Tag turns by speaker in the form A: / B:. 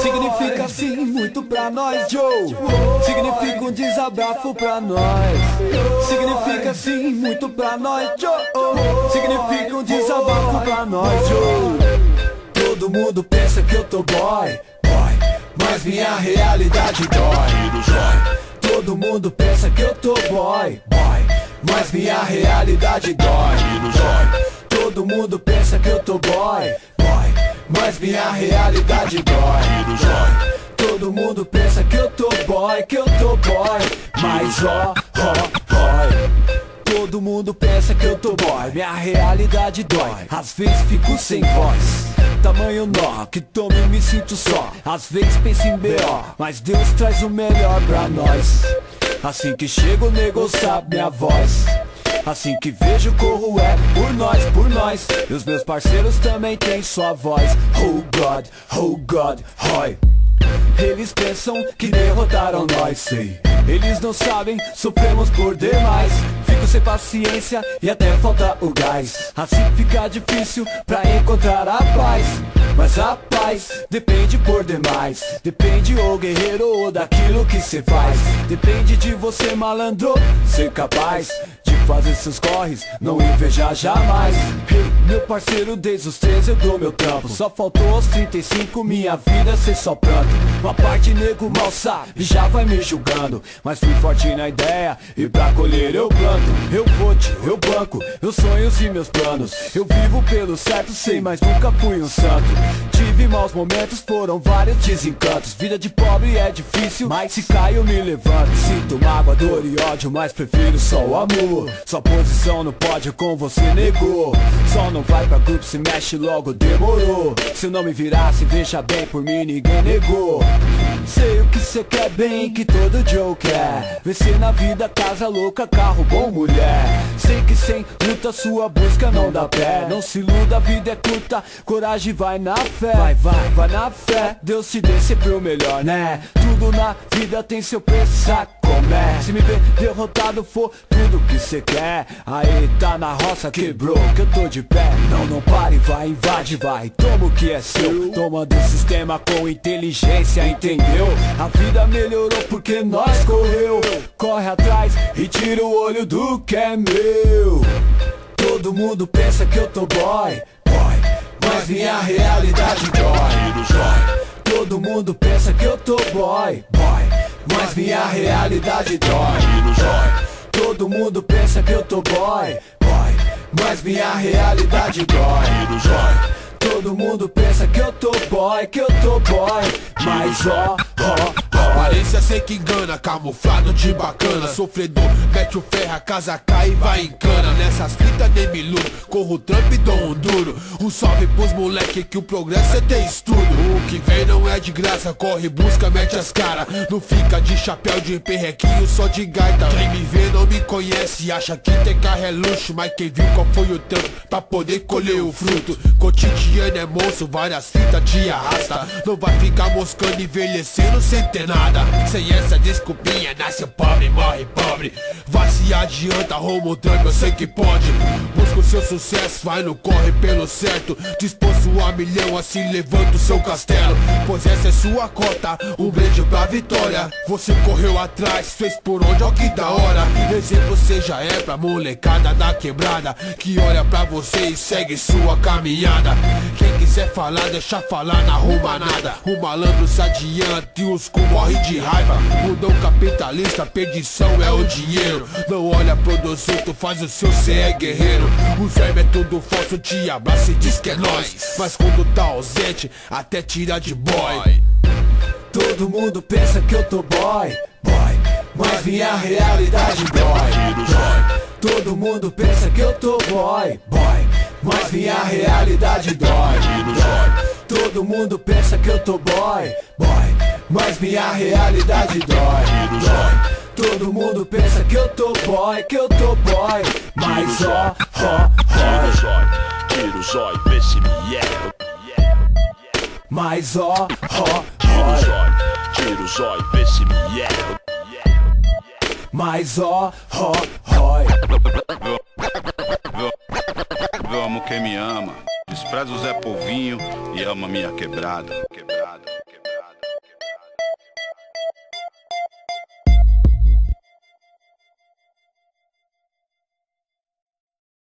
A: Significa sim muito pra nós, Joe. Significa um desabafo pra nós. Significa sim muito pra nós, Joe. Significa um desabafo pra nós, Joe. Todo mundo pensa que eu tô boy, mas minha realidade dói. Todo mundo pensa que eu tô boy, mas minha realidade dói. Todo mundo pensa que eu tô boy, mas minha realidade dói. Todo mundo pensa que eu tô boy, mas ó. Todo mundo pensa que eu tô boy, minha realidade dói. Às vezes fico sem voz, tamanho nó, que tomo e me sinto só. Às vezes penso em B.O., mas Deus traz o melhor pra nós. Assim que chego o nego sabe minha voz. Assim que vejo corro é por nós. E os meus parceiros também têm sua voz. Oh God, oi. Eles pensam que derrotaram nós, sei. Eles não sabem, sofremos por demais. Fico sem paciência e até falta o gás. Assim fica difícil pra encontrar a paz. Mas a paz depende por demais. Depende, ô guerreiro, daquilo que cê faz. Depende de você, malandro, ser capaz de fazer seus corres, não invejar jamais. Hey, meu parceiro, desde os 13 eu dou meu trampo. Só faltou aos 35 minha vida ser só pranto. Uma parte nego mal sabe, já vai me julgando, mas fui forte na ideia e pra colher eu planto. Eu eu banco, meus sonhos e meus planos. Eu vivo pelo certo, sei, mas nunca fui um santo. Tive maus momentos, foram vários desencantos. Vida de pobre é difícil, mas se caio eu me levanto. Sinto mágoa, dor e ódio, mas prefiro só o amor. Sua posição no pódio com você negou. Só não vai pra grupo, se mexe logo, demorou. Se eu não me virasse, veja bem, por mim ninguém negou. Sei o que cê quer bem, que todo Joe quer. Vencer na vida, casa louca, carro bom, mulher. Sei que sem luta sua busca não dá pé. Não se iluda, a vida é curta, coragem vai na fé. Vai na fé, Deus te dê sempre o melhor, né? Tudo na vida tem seu preço, sabe como é? Se me ver derrotado for tudo que cê quer, aí tá na roça, quebrou, que eu tô de pé. Não pare, vai, invade, vai, toma o que é seu. Toma do sistema com inteligência, entendeu? A vida melhorou porque nós correu. Corre atrás e tira o olho do que é meu. Todo mundo pensa que eu tô boy, mas minha realidade dói. Todo mundo pensa que eu tô boy, mas minha realidade dói. Todo mundo pensa que eu tô boy, mas minha realidade dói. Todo mundo pensa que eu tô boy, mas ó.
B: Aparência sei que engana, camuflado de bacana. Sofredor, mete o ferro, a casa cai e vai em cana. Nessas fitas nem me iludo, corro o trampo e dou um duro. Um salve pros moleque que o progresso é ter estudo. O que vem não é de graça, corre, busca, mete as cara. Não fica de chapéu de perrequinho, só de gaita. Quem me vê não me conhece, acha que ter carro é luxo. Mas quem viu qual foi o trampo pra poder colher o fruto. Cotidiano é monstro, várias fitas te arrasta. Não vai ficar moscando, envelhecendo sem ter nada. Sem essa desculpinha, nasce pobre, morre pobre. Vai se adianta, arruma o trampo, eu sei que pode. Busca o seu sucesso, vai no corre pelo certo. Disposto a milhão, assim levanta o seu castelo. Pois essa é sua cota, um brinde pra vitória. Você correu atrás, fez por onde, ó que da hora. Exemplo você já é pra molecada da quebrada, que olha pra você e segue sua caminhada. Quem quiser falar, deixa falar, não arruma nada. O malandro se adianta e os cu morre de raiva. Mudou capitalista, perdição é o dinheiro. Não olha pro tu faz o seu, cê é guerreiro. Os vermes é tudo falso, te abraça e diz que é nóis. Mas quando tá ausente, até tira de boy.
A: Todo mundo pensa que eu tô boy, mas minha realidade dói. Todo mundo pensa que eu tô boy, mas minha realidade dói. Todo mundo pensa que eu tô boy, mas minha realidade dói. Todo mundo pensa que eu tô boy, mas ó.
C: Tira o zóio, vê se me erra.
A: Mas ó.
C: Tira o zóio, vê se me erra.
A: Mas ó.
C: carinho e amo a minha quebrada.